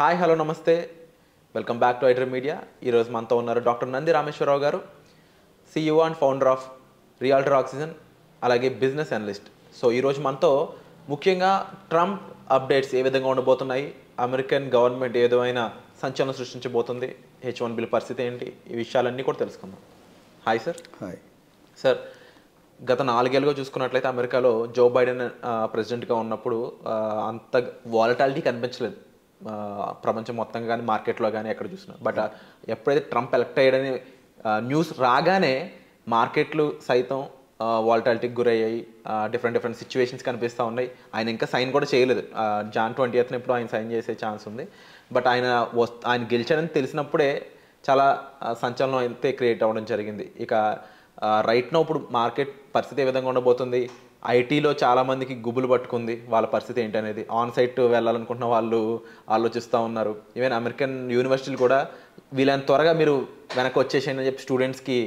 Hi hello నమస్తే welcome back to iDream media. ఈరోజు మనతో ఉన్నారు డాక్టర్ నంది రామేశ్వరరావు గారు, CEO and founder of realtor oxygen, అలాగే బిజినెస్ అనలిస్ట్. సో ఈరోజు మనతో ముఖ్యంగా ట్రంప్ అప్డేట్స్ ఏ విధంగా ఉండబోతున్నాయి, అమెరికన్ గవర్నమెంట్ ఏ విధమైన సంచలనం సృష్టించబోతుంది, H1 బిల్ పరిస్థితి ఏంటి, ఈ విషయాలన్నీ కూడా తెలుసుకుందాం. Hi sir. హాయ్ సార్, గత 4 ఏళ్ళుగా చూసుకున్నట్లయితే అమెరికాలో జో బైడెన్ ప్రెసిడెంట్గా ఉన్నప్పుడు అంత వాలటాలిటీ కనిపించలేదు ప్రపంచం మొత్తం కానీ మార్కెట్లో కానీ ఎక్కడ చూసినా. బట్ ఎప్పుడైతే ట్రంప్ ఎలక్ట్ అయ్యాడని న్యూస్ రాగానే మార్కెట్లు సైతం వాలటాలిటీకి గురయ్యాయి. డిఫరెంట్ సిచ్యువేషన్స్ కనిపిస్తూ ఉన్నాయి. ఆయన ఇంకా సైన్ కూడా చేయలేదు. Jan 20th ఇప్పుడు ఆయన సైన్ చేసే ఛాన్స్ ఉంది. బట్ ఆయన గెలిచాడని తెలిసినప్పుడే చాలా సంచలనం అయితే క్రియేట్ అవ్వడం జరిగింది. ఇక రైట్ నో ఇప్పుడు మార్కెట్ పరిస్థితి ఏ విధంగా ఉండబోతుంది, ఐటీలో చాలామందికి గుబులు పట్టుకుంది, వాళ్ళ పరిస్థితి ఏంటనేది. ఆన్ సైట్ వెళ్ళాలనుకుంటున్న వాళ్ళు ఆలోచిస్తూ ఉన్నారు. ఈవెన్ అమెరికన్ యూనివర్సిటీలు కూడా వీళ్ళని త్వరగా మీరు వెనక్కి వచ్చేసేయండి అని చెప్పి స్టూడెంట్స్కి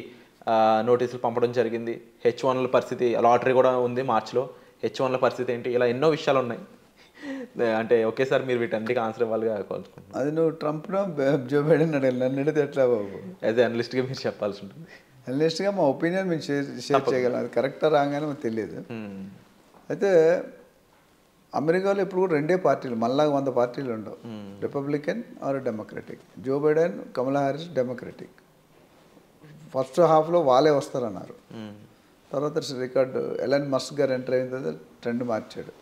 నోటీసులు పంపడం జరిగింది. H1ల పరిస్థితి, లాటరీ కూడా ఉంది మార్చిలో, H1ల పరిస్థితి ఏంటి, ఇలా ఎన్నో విషయాలు ఉన్నాయి. అంటే ఒకేసారి మీరు వీటన్నిటికీ ఆన్సర్ ఇవ్వాలిగా కోరుకుంటున్నాను. అది నువ్వు ట్రంప్లో జో బైడెన్ అడగాలి, నన్ను అడిగితే ఎట్లా బాబు? యాజ్ ఏ అనలిస్ట్గా మీరు చెప్పాల్సి ఉంటుంది. అనలిస్ట్గా మా ఒపీనియన్ మీరు షేర్ చేయగలం. అది కరెక్టా రాగానే మనకు తెలియదు. అయితే అమెరికాలో ఇప్పుడు కూడా 2 పార్టీలు, మళ్ళా 100 పార్టీలు ఉండవు. Republican or Democratic. Joe Biden, Kamala Harris Democratic. First హాఫ్లో వాళ్ళే వస్తారన్నారు. తర్వాత రికార్డు ఎలన్ మస్క్ గారు ఎంటర్ అయిన తర్వాత ట్రెండ్ మార్చాడు.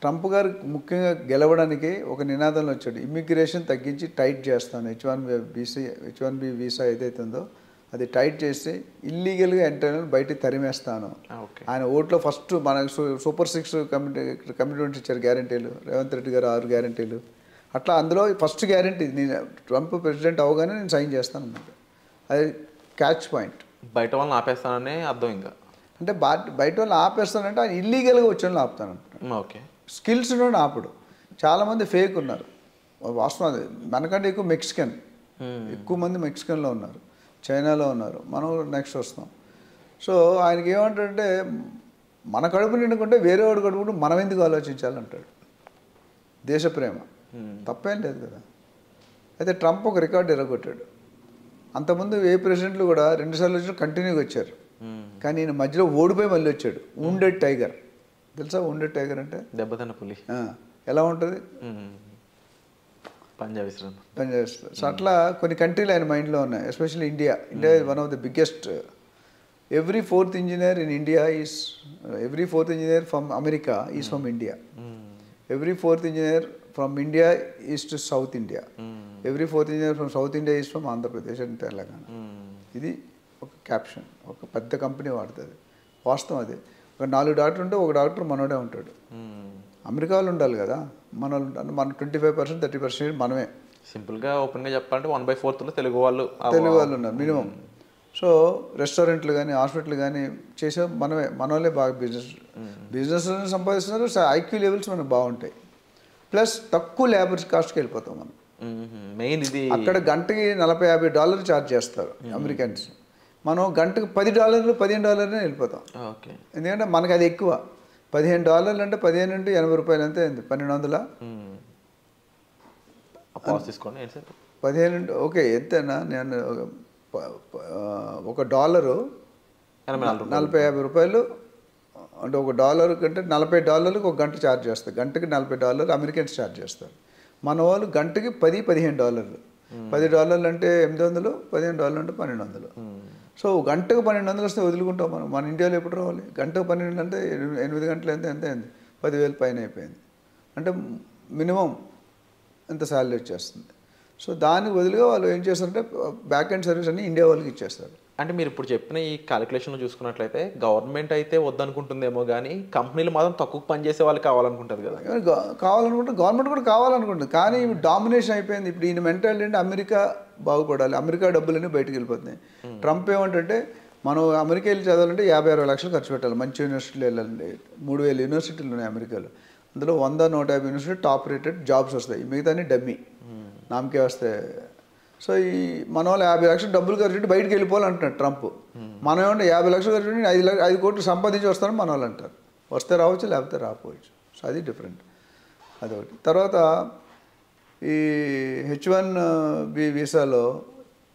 ట్రంప్ గారు ముఖ్యంగా గెలవడానికి ఒక నినాదంలో వచ్చాడు, ఇమ్మిగ్రేషన్ తగ్గించి టైట్ చేస్తాను, H1B వీసా ఏదైతే ఉందో అది టైట్ చేసి ఇల్లీగల్గా ఎంటర్ అయిన బయటికి తరిమేస్తాను. ఆయన ఓట్లో ఫస్ట్ మనకు సూపర్ 6 కమిట్మెంట్ ఇచ్చారు, గ్యారంటీలు. రేవంత్ రెడ్డి గారు 6 గ్యారంటీలు. అట్లా అందులో ఫస్ట్ గ్యారంటీ, నేను ట్రంప్ ప్రెసిడెంట్ అవగానే నేను సైన్ చేస్తాను అన్నమాట. అది క్యాచ్ పాయింట్. బయట వాళ్ళని ఆపేస్తాననే అర్థం. ఇంకా అంటే బయట వాళ్ళని ఆపేస్తానంటే ఆయన ఇల్లీగల్గా వచ్చే వాళ్ళని ఆపుతాను. ఓకే, స్కిల్స్ ఉన్న ఆపుడు. చాలామంది ఫేక్ ఉన్నారు, వాస్తవం అది. మనకంటే ఎక్కువ మెక్సికన్, ఎక్కువ మంది మెక్సికన్లో ఉన్నారు, చైనాలో ఉన్నారు. మనం నెక్స్ట్ వస్తాం. సో ఆయనకి ఏమంటాడంటే, మన కడుపు నిండుకుంటే వేరే వాడు కడుపు మనం ఎందుకు ఆలోచించాలంటాడు. దేశ ప్రేమ తప్పేం లేదు కదా. అయితే ట్రంప్ ఒక రికార్డు ఎరగొట్టాడు. అంతకుముందు ఏ ప్రెసిడెంట్లు కూడా 2 సార్లు వచ్చిన కంటిన్యూగా వచ్చారు. కానీ ఈయన మధ్యలో ఓడిపోయి మళ్ళీ వచ్చాడు. వుండెడ్ టైగర్ తెలుసా? వుండెడ్ టైగర్ అంటే దెబ్బతిన్న పులి. ఎలా ఉంటుంది? పంజాబ్. సో అట్లా కొన్ని కంట్రీలు ఆయన మైండ్లో ఉన్నాయి. Especially India is one of the biggest. Every fourth engineer from America is from India. Every fourth engineer from India is to south India. Every fourth engineer from south India is from Andhra Pradesh and Telangana. ఇది ఒక caption, ఒక పెద్ద company వాడుతుంది. వాస్తవం అది. ఒక 4 doctor ఉంటే ఒక డాక్టర్ మనోడే ఉంటాడు. అమెరికా వాళ్ళు ఉండాలి కదా, మన 25% 30% మనమే. సింపుల్గా ఓపెన్గా చెప్పాలంటే 1/4 తెలుగు వాళ్ళు ఉన్నారు మినిమం. సో రెస్టారెంట్లు కానీ హాస్పిటల్ కానీ చేసే మనమే, మన వాళ్ళే బాగా బిజినెస్ సంపాదిస్తున్నారు. IQ లెవెల్స్ మనకు బాగుంటాయి. ప్లస్ తక్కువ లేబర్ కాస్ట్కి వెళ్ళిపోతాం మనం. మెయిన్ ఇది. అక్కడ గంటకి $40-50 ఛార్జ్ చేస్తారు అమెరికన్స్. మనం గంటకు $10 $15 వెళ్ళిపోతాం. ఓకే, ఎందుకంటే మనకి అది ఎక్కువ. $15 అంటే 15 అంటే $80 అంతే. 1200 15 ఓకే ఎంతేనా? నేను ఒక $1 $40-50 అంటే ఒక $1 కంటే $40 ఒక గంట ఛార్జ్ చేస్తారు. గంటకి $40 అమెరికన్స్ ఛార్జ్ చేస్తారు. మన వాళ్ళు గంటకి $10-15. $10 అంటే 800, $15 అంటే 1200. సో గంటకు 1200 వస్తే వదులుకుంటాం మనం. మన ఇండియాలో ఎప్పుడు రావాలి? గంటకు 12 అంటే 8 గంటలు ఎంత అయింది? 10,000 పైన అయిపోయింది. అంటే మినిమం ఎంత శాలరీ వచ్చేస్తుంది. సో దానికి వదిలిగా వాళ్ళు ఏం చేస్తారంటే బ్యాక్ ఎండ్ సర్వీస్ అన్ని ఇండియా వాళ్ళకి ఇచ్చేస్తారు. అంటే మీరు ఇప్పుడు చెప్పిన ఈ క్యాలిక్యులేషన్లో చూసుకున్నట్లయితే గవర్నమెంట్ అయితే వద్దనుకుంటుందేమో, కానీ కంపెనీలు మాత్రం తక్కువ పనిచేసే వాళ్ళు కావాలనుకుంటుంది కదా. కావాలనుకుంటే గవర్నమెంట్ కూడా కావాలనుకుంటుంది. కానీ డామినేషన్ అయిపోయింది. ఇప్పుడు ఈయన మెంటాలిటీ అంటే అమెరికా బాగుపడాలి, అమెరికా డబ్బులన్నీ బయటకు వెళ్ళిపోతున్నాయి. ట్రంప్ ఏమంటే మనం అమెరికా వెళ్ళి చదవాలంటే 50-60 లక్షలు ఖర్చు పెట్టాలి. మంచి యూనివర్సిటీలు వెళ్ళాలండి. 3000 యూనివర్సిటీలు ఉన్నాయి అమెరికాలో. అందులో 100-150 యూనివర్సిటీ టాప్ రేటెడ్ జాబ్స్ వస్తాయి. మిగతాన్ని డమ్మీ నామకే వస్తాయి. సో ఈ మన వాళ్ళు 50 లక్షలు డబ్బులు ఖర్చు పెట్టి బయటకు వెళ్ళిపోవాలంటున్నాడు ట్రంప్. మనం ఏమంటే 50 లక్షలు ఖర్చు పెట్టి 5 కోట్లు సంపాదించి వస్తారని మన వాళ్ళు అంటారు. వస్తే రావచ్చు, లేకపోతే రాకపోవచ్చు. సో అది డిఫరెంట్. అదొకటి. తర్వాత ఈ H1B వీసాలో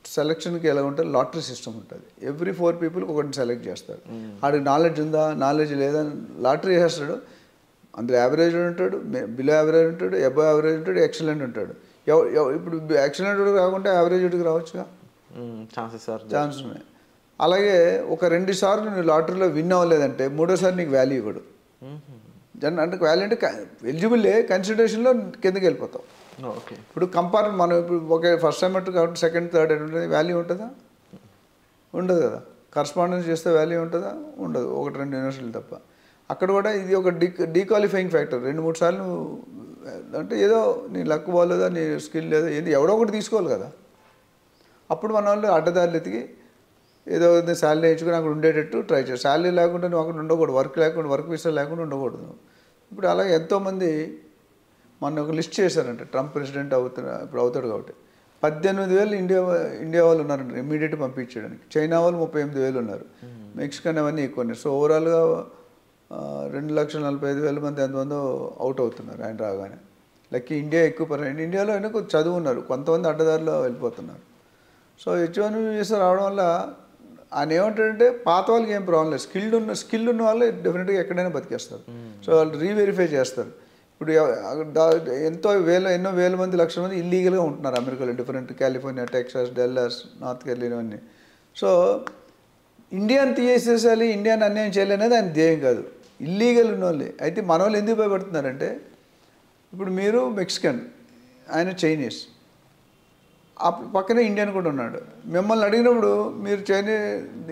సెలక్షన్కి ఎలా ఉంటుంది, లాటరీ సిస్టమ్ ఉంటుంది. ఎవ్రీ 4 పీపుల్కి ఒకటిని సెలెక్ట్ చేస్తారు. ఆడికి నాలెడ్జ్ ఉందా, నాలెడ్జ్ లేదా, లాటరీ వేస్తాడు. అందులో యావరేజ్ ఉంటాడు, బిలో యావరేజ్ ఉంటాడు, అబవ్ యావరేజ్ ఉంటాడు, ఎక్సలెంట్ ఉంటాడు. ఇప్పుడు ఎక్సలెంట్ కాకుండా యావరేజ్కి రావచ్చుగా, ఛాన్స్ ఉన్నాయి. అలాగే ఒక 2 సార్లు నువ్వు లాటరీలో విన్ అవ్వలేదంటే మూడోసారి నీకు వాల్యూ ఇవ్వడు. అంటే వాల్యూ అంటే ఎలిజిబుల్లే, కన్సిడరేషన్లో కిందకి వెళ్ళిపోతావు. ఇప్పుడు కంపార్ట్మెంట్ మనం ఇప్పుడు ఒక ఫస్ట్ సెమిస్టర్ కాబట్టి సెకండ్ థర్డ్ ఉంటుంది, వాల్యూ ఉంటుందా? ఉండదు కదా. కరస్పాండెన్స్ చేస్తే వాల్యూ ఉంటుందా? ఉండదు, 1-2 యూనివర్సిటీలు తప్ప. అక్కడ కూడా ఇది ఒక డీక్వాలిఫైయింగ్ ఫ్యాక్టర్. 2-3 సార్లు అంటే ఏదో నీ లక్ బాగోలేదా, నీ స్కిల్ లేదా, ఏది ఎవడో ఒకటి తీసుకోవాలి కదా. అప్పుడు మన వాళ్ళు అడ్డదారులు ఎతికి ఏదో శాలరీ వేయించుకొని అక్కడ ఉండేటట్టు ట్రై చేయాలి. శాలరీ లేకుండా నువ్వు అక్కడ ఉండకూడదు, వర్క్ లేకుండా, వర్క్ వీసా లేకుండా ఉండకూడదు. ఇప్పుడు అలాగే ఎంతోమంది మొన్న ఒక లిస్ట్ చేశారంట, ట్రంప్ ప్రెసిడెంట్ ఇప్పుడు అవుతాడు కాబట్టి 18,000 ఇండియా వాళ్ళు ఉన్నారంట ఇమీడియట్ పంపించడానికి. చైనా వాళ్ళు 38,000 ఉన్నారు, మెక్సికన్ అవన్నీ ఎక్కువ ఉన్నాయి. సో ఓవరాల్గా 2,45,000 మంది ఎంతమందో అవుట్ అవుతున్నారు ఆయన రాగానే. లక్కీ ఇండియా ఎక్కువ పర్సెంట్. ఇండియాలో అయినా కొంచెం చదువు ఉన్నారు, కొంతమంది అడ్డదారిలో వెళ్ళిపోతున్నారు. సో H1B వీసా రావడం వల్ల ఆయన ఏమంటాడంటే పాత వాళ్ళకి ఏం ప్రాబ్లం లేదు, స్కిల్ ఉన్న వాళ్ళు డెఫినెట్గా ఎక్కడైనా బతికేస్తారు. సో వాళ్ళు రీవెరిఫై చేస్తారు. ఇప్పుడు ఎన్నో వేల మంది, లక్షల మంది ఇల్లీగల్గా ఉంటున్నారు అమెరికాలో, different California, Texas, Dallas, north Carolina అన్నీ. సో ఇండియాని తీసేసేయాలి, ఇండియాని అన్యాయం చేయాలి అనేది ఆయన ధ్యేయం కాదు, ఇల్లీగల్ ఉన్న వాళ్ళే. అయితే మన వాళ్ళు ఎందుకు భయపడుతున్నారంటే, ఇప్పుడు మీరు మెక్సికన్, ఆయన చైనీస్, ఆ పక్కనే ఇండియన్ కూడా ఉన్నాడు. మిమ్మల్ని అడిగినప్పుడు మీరు చైనీస్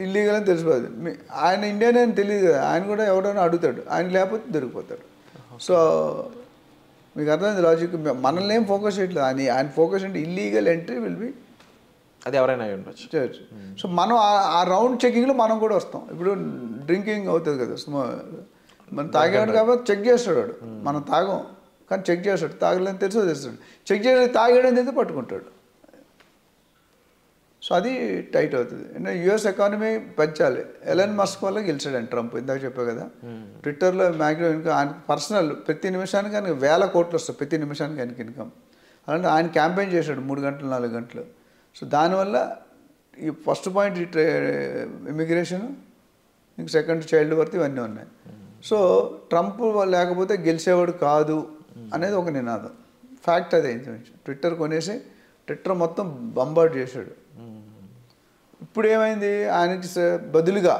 ఇల్లీగల్ అని తెలిసిపోదు, ఆయన ఇండియన్ అని తెలియదు కదా, ఆయన కూడా ఎవడైనా అడుగుతాడు, ఆయన లేకపోతే దొరికిపోతాడు. సో మీకు అర్థమైంది లాజిక్. మనల్ని ఏం ఫోకస్ చేయట్లేదు, ఆయన ఫోకస్ అంటే ఇల్లీగల్ ఎంట్రీ విల్ బి, అది ఎవరైనా ఉండొచ్చు. సో మనం ఆ రౌండ్ చెకింగ్లో మనం కూడా వస్తాం. ఇప్పుడు డ్రింకింగ్ అవుతుంది కదా, మనం తాగేవాడు కాబట్టి చెక్ చేస్తాడు వాడు, మనం తాగం కానీ చెక్ చేస్తాడు, తాగలేని తెలుస్తాడు, చెక్ చేసి తాగేయడం అయితే పట్టుకుంటాడు. సో అది టైట్ అవుతుంది. యుఎస్ ఎకానమీ పెంచాలి. ఎలన్ మస్క్ వల్ల గెలిచాడు ట్రంప్, ఇందాక చెప్పా కదా. ట్విట్టర్లో మ్యాక్సిమం ఇంకా ఆయన పర్సనల్ ప్రతి నిమిషానికి ఆయనకి 1,000 కోట్లు వస్తాయి, ప్రతి నిమిషానికి ఆయనకి ఇన్కమ్. అలాంటి ఆయన క్యాంపెయిన్ చేశాడు 3 గంటలు 4 గంటలు. సో దానివల్ల ఈ ఫస్ట్ పాయింట్ ఇమిగ్రేషన్, ఇంక సెకండ్ చైల్డ్ బర్త్, ఇవన్నీ ఉన్నాయి. సో ట్రంప్ లేకపోతే గెలిచేవాడు కాదు అనేది ఒక నినాదం, ఫ్యాక్ట్ అదే. ట్విట్టర్ కొనేసి ట్విట్టర్ మొత్తం బంబార్డ్ చేశాడు. ఇప్పుడు ఏమైంది, ఆయనకి బదులుగా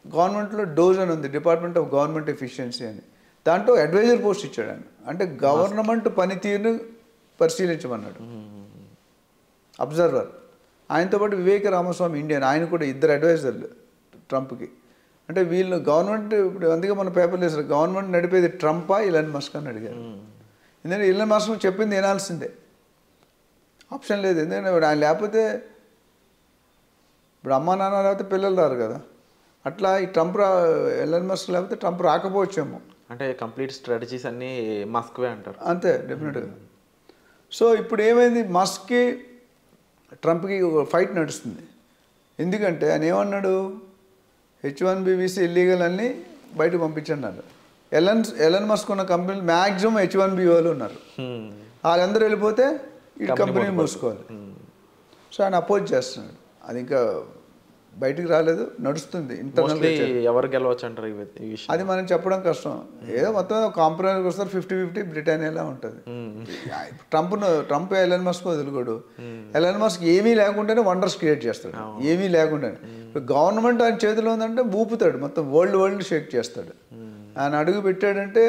గవర్నమెంట్లో డోజ్ అని ఉంది, డిపార్ట్మెంట్ ఆఫ్ గవర్నమెంట్ ఎఫిషియన్సీ అని, దాంట్లో అడ్వైజర్ పోస్ట్ ఇచ్చాడు ఆయన. అంటే గవర్నమెంట్ పనితీరును పరిశీలించమన్నాడు, అబ్జర్వర్. ఆయనతో పాటు వివేక రామస్వామి ఇండియన్, ఆయన కూడా 2 అడ్వైజర్లు ట్రంప్కి. అంటే వీళ్ళు గవర్నమెంట్ ఇప్పుడు అందుకే మన పేపర్లు వేసారు, గవర్నమెంట్ నడిపేది ట్రంపా ఎలన్ మస్క్ అని అడిగారు. ఎందుకంటే ఎలన్ మస్క్ చెప్పింది వినాల్సిందే, ఆప్షన్ లేదు. ఎందుకంటే ఆయన లేకపోతే ఇప్పుడు అమ్మా నాన్న లేకపోతే పిల్లలు రారు కదా. అట్లా ఈ ఎలన్ మస్క్ లేకపోతే ట్రంప్ రాకపోవచ్చేమో. అంటే కంప్లీట్ స్ట్రాటజీస్ అన్నీ మస్క్వే అంటారు. అంతే, డెఫినెట్గా. సో ఇప్పుడు ఏమైంది, మస్క్కి ట్రంప్కి ఫైట్ నడుస్తుంది. ఎందుకంటే ఆయన ఏమన్నాడు, H1B వీసా ఇల్లీగల్ అని బయటకు పంపించన్నారు. ఎలన్ మస్క్ ఉన్న కంపెనీలు మ్యాక్సిమం H1B వాళ్ళు ఉన్నారు, వాళ్ళందరూ వెళ్ళిపోతే ఈ కంపెనీ మూసుకోవాలి. సో ఆయన అపోజ్ చేస్తున్నాడు. అది ఇంకా బయటికి రాలేదు, నడుస్తుంది. ఇంటర్నల్ ఎవరు గెలవచ్చు అంటారు అది మనం చెప్పడం కష్టం. ఏదో మొత్తం కాంప్రమైజ్కి వస్తారు, 50-50 బ్రిటానియాలా ఉంటుంది. ట్రంప్ ఎలన్ మస్క్ వదులుకోడు. ఎలన్ మస్క్ ఏమీ లేకుండానే వండర్స్ క్రియేట్ చేస్తాడు, ఏమీ లేకుండానే. ఇప్పుడు గవర్నమెంట్ ఆయన చేతిలో ఉందంటే ఊపుతాడు, మొత్తం వరల్డ్ షేక్ చేస్తాడు. ఆయన అడుగు పెట్టాడంటే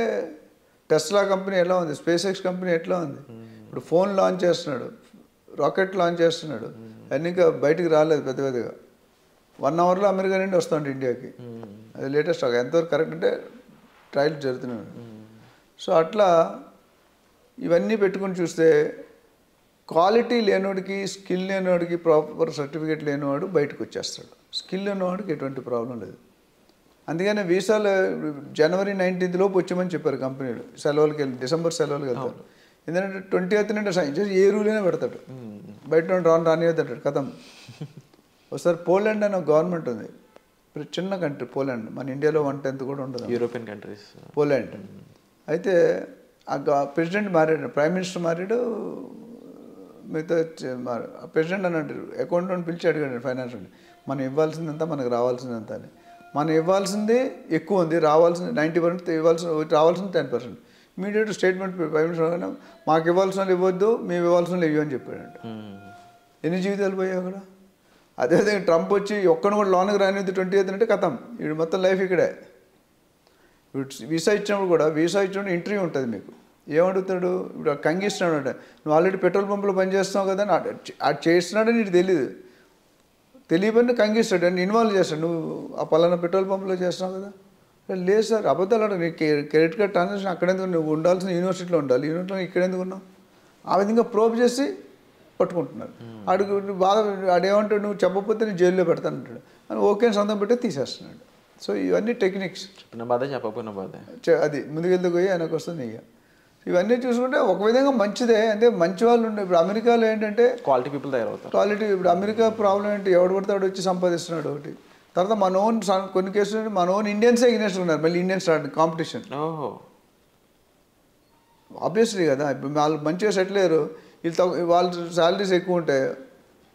టెస్లా కంపెనీ ఎలా ఉంది, స్పేస్ ఎక్స్ కంపెనీ ఎట్లా ఉంది, ఇప్పుడు ఫోన్ లాంచ్ చేస్తున్నాడు, రాకెట్ లాంచ్ చేస్తున్నాడు, అన్నీ ఇంకా బయటికి రాలేదు పెద్దగా. 1 అవర్లో అమెరికా నుండి వస్తుంది ఇండియాకి, అది లేటెస్ట్. ఎంతవరకు కరెక్ట్ అంటే ట్రయల్స్ జరుగుతున్నాయి. సో అట్లా ఇవన్నీ పెట్టుకుని చూస్తే క్వాలిటీ లేనివాడికి, స్కిల్ లేనివాడికి, ప్రాపర్ సర్టిఫికేట్ లేనివాడు బయటకు వచ్చేస్తాడు. స్కిల్ ఉన్నవాడికి ఎటువంటి ప్రాబ్లం లేదు. అందుకనే వీసాలు జనవరి 19th లోపు వచ్చామని చెప్పారు కంపెనీలు. సెలవులకి వెళ్ళి డిసెంబర్ సెలవులకి వెళ్తారు. ఎందుకంటే 20th నుండి సైన్ చేసి ఏ రూల్ అయినా పెడతాడు, బయట రానివద్దంటాడు, కథం. ఒకసారి పోలాండ్ అని ఒక గవర్నమెంట్ ఉంది, చిన్న కంట్రీ పోలాండ్, మన ఇండియాలో 1/10 కూడా ఉండదు, యూరోపియన్ కంట్రీస్. పోలాండ్. అయితే ఆ ప్రెసిడెంట్ మారాడు, ప్రైమ్ మినిస్టర్ మారాడు, మిగతా ప్రెసిడెంట్ అని అంటారు, అకౌంటెంట్ పిలిచి అడిగాడు ఫైనాన్స్ మనం ఇవ్వాల్సిందంతా మనకు రావాల్సిందంత అని. మనం ఇవ్వాల్సింది ఎక్కువ ఉంది, రావాల్సింది 90%, రావాల్సింది 10%. ఇమీడియట్ స్టేట్మెంట్ ప్రైమ్ మినిస్టర్ మాకు ఇవ్వాల్సిన వాళ్ళు ఇవ్వద్దు, మేము ఇవ్వాల్సిన వాళ్ళు ఇవ్వని చెప్పాడంట. ఎన్ని జీవితాలు పోయాయి అక్కడ. అదేవిధంగా ట్రంప్ వచ్చి ఒక్కడిని కూడా లోనికి రానిది 28th అంటే కథం, ఇప్పుడు మొత్తం లైఫ్ ఇక్కడే. ఇప్పుడు వీసా ఇచ్చినప్పుడు ఇంటర్వ్యూ ఉంటుంది మీకు. ఏమడుగుతాడు, ఇప్పుడు కంగిస్తున్నాడు అంటే నువ్వు ఆల్రెడీ పెట్రోల్ పంపులో పనిచేస్తున్నావు కదా అని అది చేస్తున్నాడని నీకు తెలియదు, తెలియని కంగిస్తాడు అని ఇన్వాల్వ్ చేస్తాడు. నువ్వు ఆ పలానా పెట్రోల్ పంపులో చేస్తున్నావు కదా, లేదు సార్ అబద్ధాలు అక్కడ నీకు క్రెడిట్ కార్డ్ ట్రాన్సాక్షన్ అక్కడెందుకు, నువ్వు ఉండాల్సిన యూనివర్సిటీలో ఉండాలి, యూనివర్సిటీలో ఇక్కడెందుకు ఉన్నావు, ఆ విధంగా ప్రోబ్ చేసి పట్టుకుంటున్నారు. అడుగు బాధ ఆడేమంటాడు, నువ్వు చెప్పకపోతే నేను జైల్లో పెడతానంటాడు అని ఓకే సొంతం పెట్టి తీసేస్తున్నాడు. సో ఇవన్నీ టెక్నిక్స్, చెప్పిన బాధ చెప్పకపోయిన బాధ, అది ముందుకెళ్తూ పోయి ఆయనకు వస్తుంది. ఇక ఇవన్నీ చూసుకుంటే ఒక విధంగా మంచిదే, అంటే మంచి వాళ్ళు ఉండే. ఇప్పుడు అమెరికాలో ఏంటంటే క్వాలిటీ పీపుల్ తయారవుతారు. క్వాలిటీ, ఇప్పుడు అమెరికా ప్రాబ్లం ఏంటి, ఎవడు పడతాడు వచ్చి సంపాదిస్తున్నాడు ఒకటి. తర్వాత మన ఓన్ కొన్ని కేసులు మన ఓన్ ఇండియన్సే ఎగ్నెస్ట్ ఉన్నారు, మళ్ళీ ఇండియన్స్ కాంపిటీషన్. ఓహో, ఆబ్వియస్లీ కదా. ఇప్పుడు వాళ్ళు మంచిగా సెటిల్ అయ్యారు, వీళ్ళు వాళ్ళ శాలరీస్ ఎక్కువ ఉంటాయి,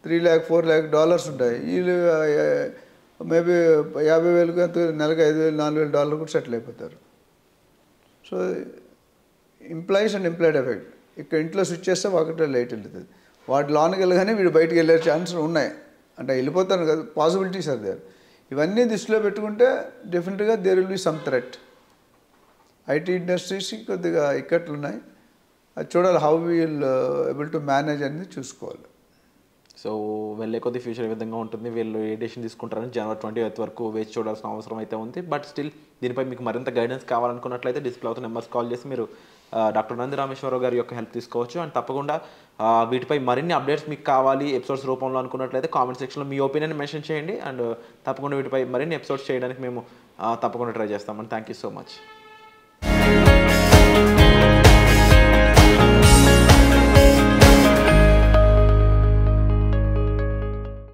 $3 lakh $4 lakh ఉంటాయి, వీళ్ళు మేబీ 50,000 నెలకు $5,000 $4,000 కూడా సెటిల్ అయిపోతారు. So employees and employed effect, ఇక్కడ ఇంట్లో స్విచ్ చేస్తే ఒకటే లైట్ వెళ్తుంది, వాటి లోనికి వెళ్ళగానే వీడు బయటకు వెళ్ళే ఛాన్సెస్ ఉన్నాయి. అంటే వెళ్ళిపోతాను కదా, పాసిబిలిటీస్ ఆర్ దేర్. ఇవన్నీ దృష్టిలో పెట్టుకుంటే డెఫినెట్గా there will be some threat. IT ఇండస్ట్రీస్కి కొద్దిగా ఇక్కట్లు ఉన్నాయి, అది చూడాలి. How will able to manage అనేది చూసుకోవాలి. సో వెళ్ళే కొద్ది ఫ్యూచర్ ఏ విధంగా ఉంటుంది, వీళ్ళు ఏ డెసిషన్ తీసుకుంటారని January 20th వరకు వేచి చూడాల్సిన అవసరం అయితే ఉంది. బట్ స్టిల్ దీనిపై మీకు మరింత గైడెన్స్ కావాలనుకున్నట్లయితే డిస్ప్లే అవుతున్న నెంబర్స్ కాల్ చేసి మీరు డాక్టర్ నంది రామేశ్వరరావు గారి యొక్క హెల్ప్ తీసుకోవచ్చు. అండ్ తప్పకుండా వీటిపై మరిన్ని అప్డేట్స్ మీకు కావాలి ఎపిసోడ్స్ రూపంలో అనుకున్నట్లయితే కామెంట్ సెక్షన్లో మీ ఒపీనియన్ మెన్షన్ చేయండి. అండ్ తప్పకుండా వీటిపై మరిన్ని ఎపిసోడ్స్ చేయడానికి మేము తప్పకుండా ట్రై చేస్తామండి. Thank you so much.